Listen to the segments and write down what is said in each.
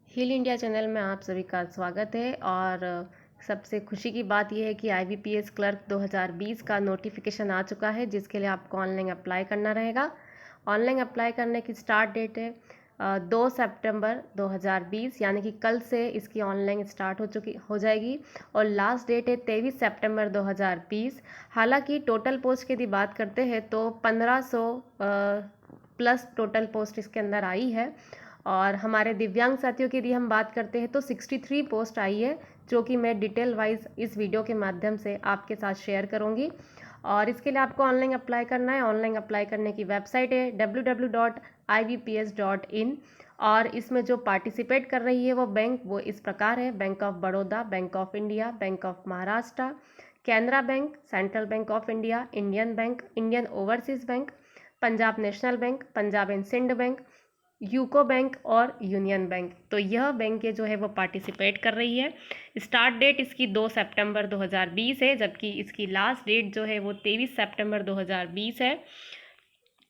हिल India channel में आप सभी का स्वागत है। और सबसे खुशी की बात यह है कि IBPS क्लर्क 2020 का नोटिफिकेशन आ चुका है, जिसके लिए आपको ऑनलाइन अप्लाई करना रहेगा। ऑनलाइन अप्लाई करने की स्टार्ट डेट है 2 सितंबर 2020, यानी कि कल से इसकी ऑनलाइन स्टार्ट हो जाएगी। और लास्ट डेट है 23 सितंबर 2020। हालांकि टोटल पोस्ट की यदि बात करते हैं तो 1500 प्लस टोटल पोस्ट इसके अंदर आई है। और हमारे दिव्यांग साथियों की यदि हम बात करते हैं तो 63 पोस्ट आई है, जो कि मैं डिटेल वाइज इस वीडियो के माध्यम से आपके साथ शेयर करूंगी। और इसके लिए आपको ऑनलाइन अप्लाई करना है। ऑनलाइन अप्लाई करने की वेबसाइट है www.ibps.in। और इसमें जो पार्टिसिपेट कर रही है वो इस प्रकार है: bank of Baroda, bank of India, bank of Maharashtra, Canara bank, central bank of India, Indian bank, Indian overseas bank, Punjab national bank, Punjab and Sindh bank, UCO bank और यूनियन बैंक। तो यह बैंक जो है वो पार्टिसिपेट कर रही है। स्टार्ट डेट इसकी 2 सितंबर 2020 है, जबकि इसकी लास्ट डेट जो है वो 23 सितंबर 2020 है।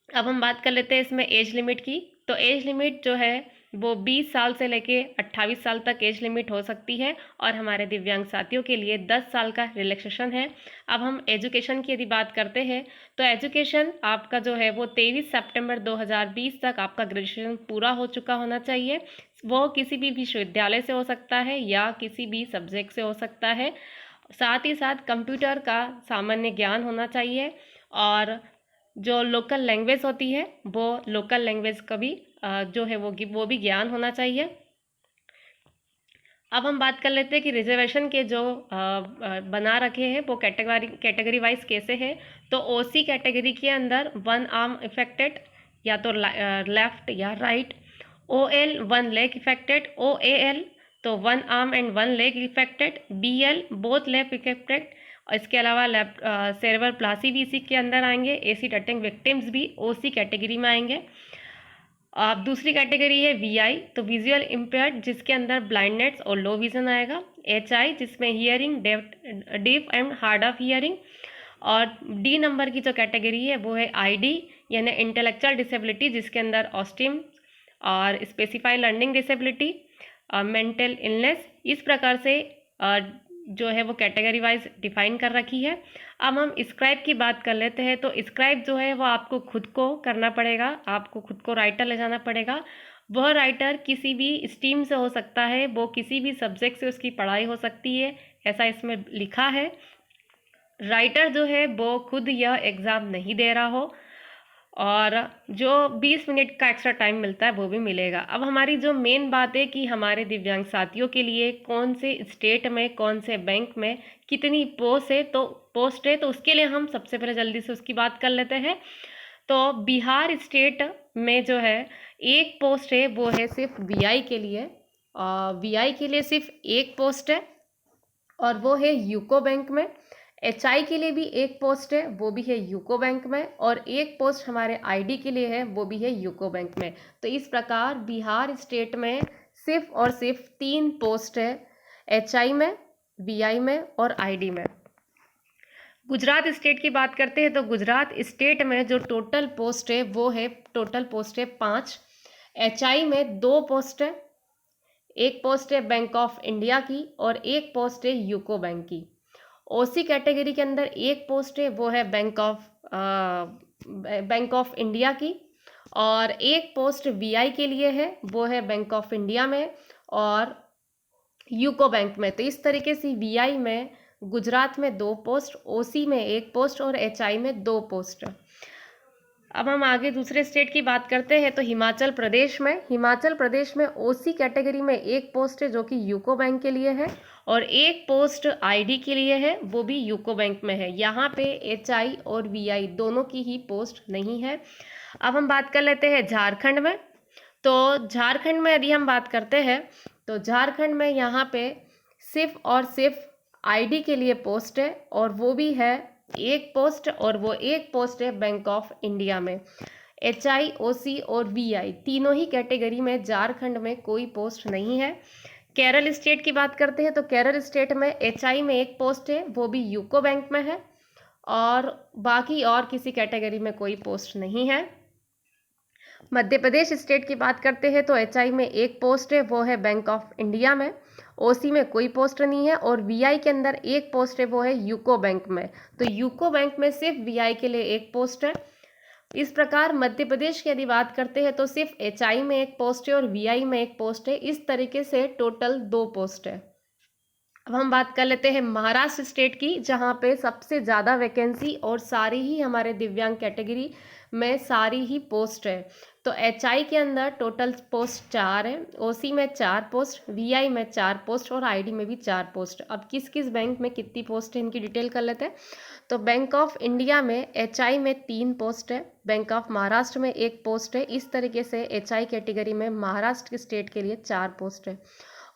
अब हम बात कर लेते हैं इसमें एज लिमिट की। तो एज लिमिट जो है वो 20 साल से लेके 28 साल तक एज लिमिट हो सकती है। और हमारे दिव्यांग साथियों के लिए 10 साल का रिलैक्सेशन है। अब हम एजुकेशन की यदि बात करते हैं तो एजुकेशन आपका जो है वो 23 सितंबर 2020 तक आपका ग्रेजुएशन पूरा हो चुका होना चाहिए। वो किसी भी विश्वविद्यालय से हो सकता है या किसी भी सब्जेक्ट से हो सकता है। साथ ही साथ कंप्यूटर का सामान्य ज्ञान होना चाहिए। और जो लोकल लैंग्वेज होती है वो लोकल लैंग्वेज का भी जो है वो भी ज्ञान होना चाहिए। अब हम बात कर लेते हैं कि रिजर्वेशन के जो बना रखे हैं वो कैटेगरी वाइज कैसे है। तो ओसी कैटेगरी के अंदर 1 आर्म इफेक्टेड, या तो लेफ्ट या right. OL 1 leg affected. OAL तो 1 arm and 1 leg affected. BL both leg affected. और इसके अलावा लेफ्ट सेरेब्रल प्लासी भी इसी के अंदर आएंगे। एसिड अटैक विक्टिम्स भी ओसी कैटेगरी में आएंगे। अब दूसरी कैटेगरी है वीआई, तो विजुअल इम्पेयर्ड, जिसके अंदर ब्लाइंडनेस और लो विजन आएगा। एचआई जिसमें hearing deaf and hard of hearing. और डी नंबर की जो कैटेगरी है वो है आईडी, यानी इंटेलेक्चुअल डिसेबिलिटी, जिसके अंदर ऑस्टिम और specified learning disability, mental illness, इस प्रकार से जो है वो कैटेगरी वाइज डिफाइन कर रखी है। अब हम स्क्राइब की बात कर लेते हैं। तो स्क्राइब जो है वो आपको खुद को करना पड़ेगा, आपको खुद को राइटर ले जाना पड़ेगा। वह राइटर किसी भी स्ट्रीम से हो सकता है, वो किसी भी सब्जेक्ट से उसकी पढ़ाई हो सकती है, ऐसा इसमें लिखा है। राइटर जो है वो खुद यह एग्ज़ाम नहीं दे रहा हो, और जो 20 मिनट का एक्स्ट्रा टाइम मिलता है वो भी मिलेगा। अब हमारी जो मेन बात है कि हमारे दिव्यांग साथियों के लिए कौन से स्टेट में, कौन से बैंक में कितनी पोस्ट है, तो उसके लिए हम सबसे पहले जल्दी से उसकी बात कर लेते हैं। तो बिहार स्टेट में जो है एक पोस्ट है, वो है सिर्फ वीआई के लिए। वीआई के लिए सिर्फ एक पोस्ट है, और वो है यूको बैंक में। एचआई के लिए भी एक पोस्ट है, वो भी है यूको बैंक में। और एक पोस्ट हमारे आईडी के लिए है, वो भी है यूको बैंक में। तो इस प्रकार बिहार स्टेट में सिर्फ और सिर्फ 3 पोस्ट है, एचआई में, वीआई में और आईडी में। गुजरात स्टेट की बात करते हैं तो गुजरात स्टेट में जो टोटल पोस्ट है वो है 5। एचआई में 2 पोस्ट है, एक पोस्ट है बैंक ऑफ इंडिया की और एक पोस्ट है यूको बैंक की। ओसी कैटेगरी के अंदर एक पोस्ट है, वो है बैंक ऑफ इंडिया की। और एक पोस्ट वीआई के लिए है, वो है बैंक ऑफ इंडिया में और यूको बैंक में। तो इस तरीके से वीआई में गुजरात में 2 पोस्ट, ओसी में 1 पोस्ट और एचआई में 2 पोस्ट। अब हम आगे दूसरे स्टेट की बात करते हैं। तो हिमाचल प्रदेश में ओसी कैटेगरी में 1 पोस्ट है, जो कि यूको बैंक के लिए है, और 1 पोस्ट आईडी के लिए है, वो भी यूको बैंक में है। यहाँ पे एचआई और वीआई दोनों की ही पोस्ट नहीं है। अब हम बात कर लेते हैं झारखंड में। तो झारखंड में यदि हम बात करते हैं तो झारखंड में यहाँ पे सिर्फ और सिर्फ आईडी के लिए पोस्ट है, और वो भी है 1 पोस्ट, और वो 1 पोस्ट है बैंक ऑफ इंडिया में। एचआई, ओसी और वीआई तीनों ही कैटेगरी में झारखंड में कोई पोस्ट नहीं है। केरल स्टेट की बात करते हैं तो केरल स्टेट में एचआई में 1 पोस्ट है, वो भी यूको बैंक में है, और बाकी और किसी कैटेगरी में कोई पोस्ट नहीं है। मध्य प्रदेश स्टेट की बात करते हैं तो एचआई में एक पोस्ट है, वो है बैंक ऑफ इंडिया में। ओसी में कोई पोस्ट नहीं है और वीआई के अंदर एक पोस्ट है, वो है यूको बैंक में। तो यूको बैंक में सिर्फ वीआई के लिए एक पोस्ट है। इस प्रकार मध्य प्रदेश की यदि बात करते हैं तो सिर्फ एचआई में एक पोस्ट है और वीआई में एक पोस्ट है। इस तरीके से टोटल 2 पोस्ट है। अब हम बात कर लेते हैं महाराष्ट्र स्टेट की, जहाँ पे सबसे ज़्यादा वैकेंसी और सारी ही हमारे दिव्यांग कैटेगरी में सारी ही पोस्ट है। तो एचआई के अंदर टोटल पोस्ट 4 है, ओसी में 4 पोस्ट, वीआई में 4 पोस्ट और आईडी में भी 4 पोस्ट। अब किस किस बैंक में कितनी पोस्ट है इनकी डिटेल कर लेते हैं। तो बैंक ऑफ इंडिया में एचआई में 3 पोस्ट है, बैंक ऑफ महाराष्ट्र में 1 पोस्ट है। इस तरीके से एचआई कैटेगरी में महाराष्ट्र के स्टेट के लिए 4 पोस्ट है।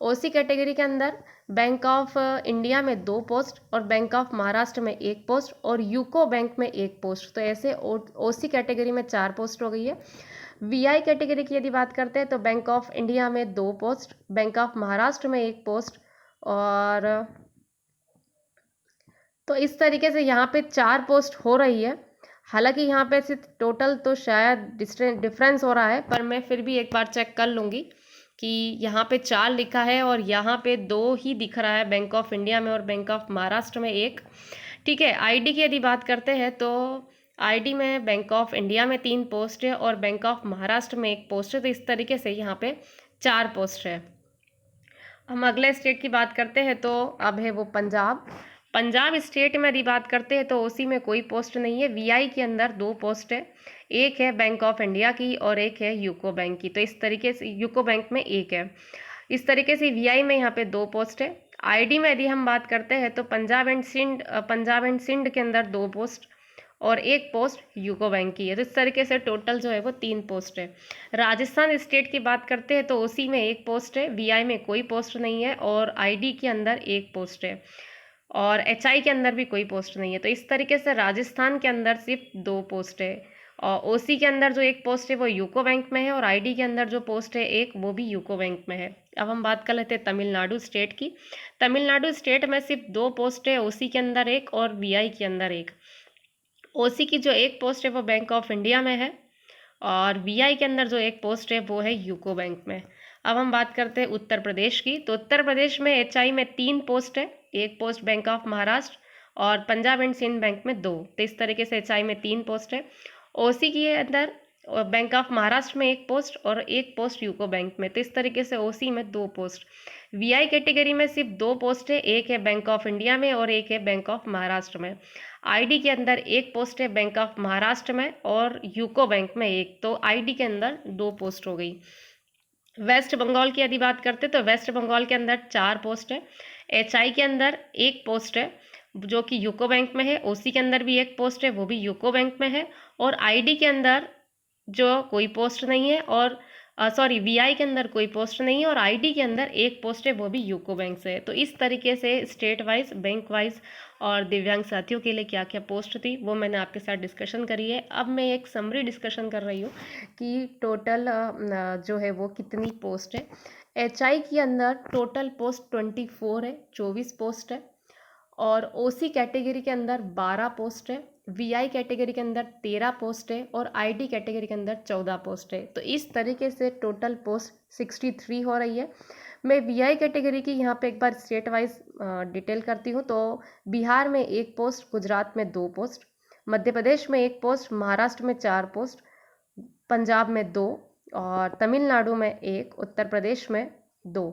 ओसी कैटेगरी के अंदर बैंक ऑफ इंडिया में 2 पोस्ट और बैंक ऑफ महाराष्ट्र में 1 पोस्ट और यूको बैंक में 1 पोस्ट। तो ऐसे ओसी कैटेगरी में 4 पोस्ट हो गई है। वीआई कैटेगरी की यदि बात करते हैं तो बैंक ऑफ इंडिया में 2 पोस्ट, बैंक ऑफ महाराष्ट्र में 1 पोस्ट और तो इस तरीके से यहाँ पे 4 पोस्ट हो रही है। हालांकि यहाँ पे सिर्फ टोटल तो शायद डिफरेंस हो रहा है, पर मैं फिर भी एक बार चेक कर लूँगी कि यहाँ पे 4 लिखा है और यहाँ पे 2 ही दिख रहा है, बैंक ऑफ इंडिया में और बैंक ऑफ महाराष्ट्र में 1। ठीक है, आईडी की यदि बात करते हैं तो आईडी में बैंक ऑफ इंडिया में 3 पोस्ट है और बैंक ऑफ महाराष्ट्र में 1 पोस्ट है। तो इस तरीके से यहाँ पे 4 पोस्ट है। हम अगले स्टेट की बात करते हैं तो अब है वो पंजाब। पंजाब स्टेट में यदि बात करते हैं तो उसी में कोई पोस्ट नहीं है। वीआई के अंदर 2 पोस्ट है, एक है बैंक ऑफ इंडिया की और एक है यूको बैंक की। तो इस तरीके से यूको बैंक में 1 है। इस तरीके से वीआई में यहाँ पे 2 पोस्ट है। आईडी में यदि हम बात करते हैं तो पंजाब एंड सिंध के अंदर 2 पोस्ट और 1 पोस्ट यूको बैंक की है। तो इस तरीके से टोटल जो है वो 3 पोस्ट है। राजस्थान स्टेट की बात करते हैं तो उसी में 1 पोस्ट है, वीआई में कोई पोस्ट नहीं है और आईडी के अंदर 1 पोस्ट है और एचआई के अंदर भी कोई पोस्ट नहीं है। तो इस तरीके से राजस्थान के अंदर सिर्फ 2 पोस्ट है और ओसी के अंदर जो 1 पोस्ट है वो यूको बैंक में है और आईडी के अंदर जो पोस्ट है 1 वो भी यूको बैंक में है। अब हम बात कर लेते हैं तमिलनाडु स्टेट की। तमिलनाडु स्टेट में सिर्फ 2 पोस्ट है, ओसी के अंदर 1 और वीआई के अंदर 1। ओसी की जो 1 पोस्ट है वो बैंक ऑफ इंडिया में है और वीआई के अंदर जो 1 पोस्ट है वो है यूको बैंक में। अब हम बात करते हैं उत्तर प्रदेश की। तो उत्तर प्रदेश में एचआई में 3 पोस्ट है, 1 पोस्ट बैंक ऑफ महाराष्ट्र और पंजाब एंड सिंध बैंक में 2। तो इस तरीके से एचआई में 3 पोस्ट है। ओसी के अंदर बैंक ऑफ महाराष्ट्र में 1 पोस्ट और 1 पोस्ट यूको बैंक में। तो इस तरीके से ओसी में 2 पोस्ट। वीआई कैटेगरी में सिर्फ 2 पोस्ट है, एक है बैंक ऑफ इंडिया में और एक है बैंक ऑफ महाराष्ट्र में। आईडी के अंदर 1 पोस्ट है बैंक ऑफ महाराष्ट्र में और यूको बैंक में 1। तो आईडी के अंदर 2 पोस्ट हो गई। वेस्ट बंगाल की यदि बात करते तो वेस्ट बंगाल के अंदर 4 पोस्ट है। एचआई के अंदर 1 पोस्ट है जो कि यूको बैंक में है। ओसी के अंदर भी 1 पोस्ट है, वो भी यूको बैंक में है और आईडी के अंदर जो कोई पोस्ट नहीं है और वीआई के अंदर कोई पोस्ट नहीं है और आईडी के अंदर 1 पोस्ट है, वो भी यूको बैंक से है। तो इस तरीके से स्टेट वाइज, बैंक वाइज और दिव्यांग साथियों के लिए क्या क्या पोस्ट थी वो मैंने आपके साथ डिस्कशन करी है। अब मैं एक समरी डिस्कशन कर रही हूँ कि टोटल जो है वो कितनी पोस्ट है। एचआई के अंदर टोटल पोस्ट 24 है, 24 पोस्ट है और ओसी कैटेगरी के अंदर 12 पोस्ट है। वीआई कैटेगरी के अंदर 13 पोस्ट है और आईडी कैटेगरी के अंदर 14 पोस्ट है। तो इस तरीके से टोटल पोस्ट 63 हो रही है। मैं वीआई कैटेगरी की यहाँ पे एक बार स्टेट वाइज डिटेल करती हूँ। तो बिहार में 1 पोस्ट, गुजरात में 2 पोस्ट, मध्य प्रदेश में 1 पोस्ट, महाराष्ट्र में 4 पोस्ट, पंजाब में 2 और तमिलनाडु में 1, उत्तर प्रदेश में 2।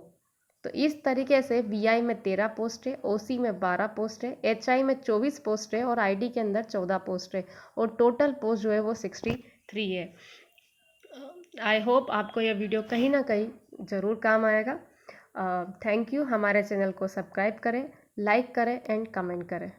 तो इस तरीके से वीआई में 13 पोस्ट है, ओसी में 12 पोस्ट है, एचआई में 24 पोस्ट है और आईडी के अंदर 14 पोस्ट है और टोटल पोस्ट जो है वो 63 है। आई होप आपको यह वीडियो कहीं ना कहीं ज़रूर काम आएगा। Thank you. हमारे चैनल को सब्सक्राइब करें, लाइक करें एंड कमेंट करें।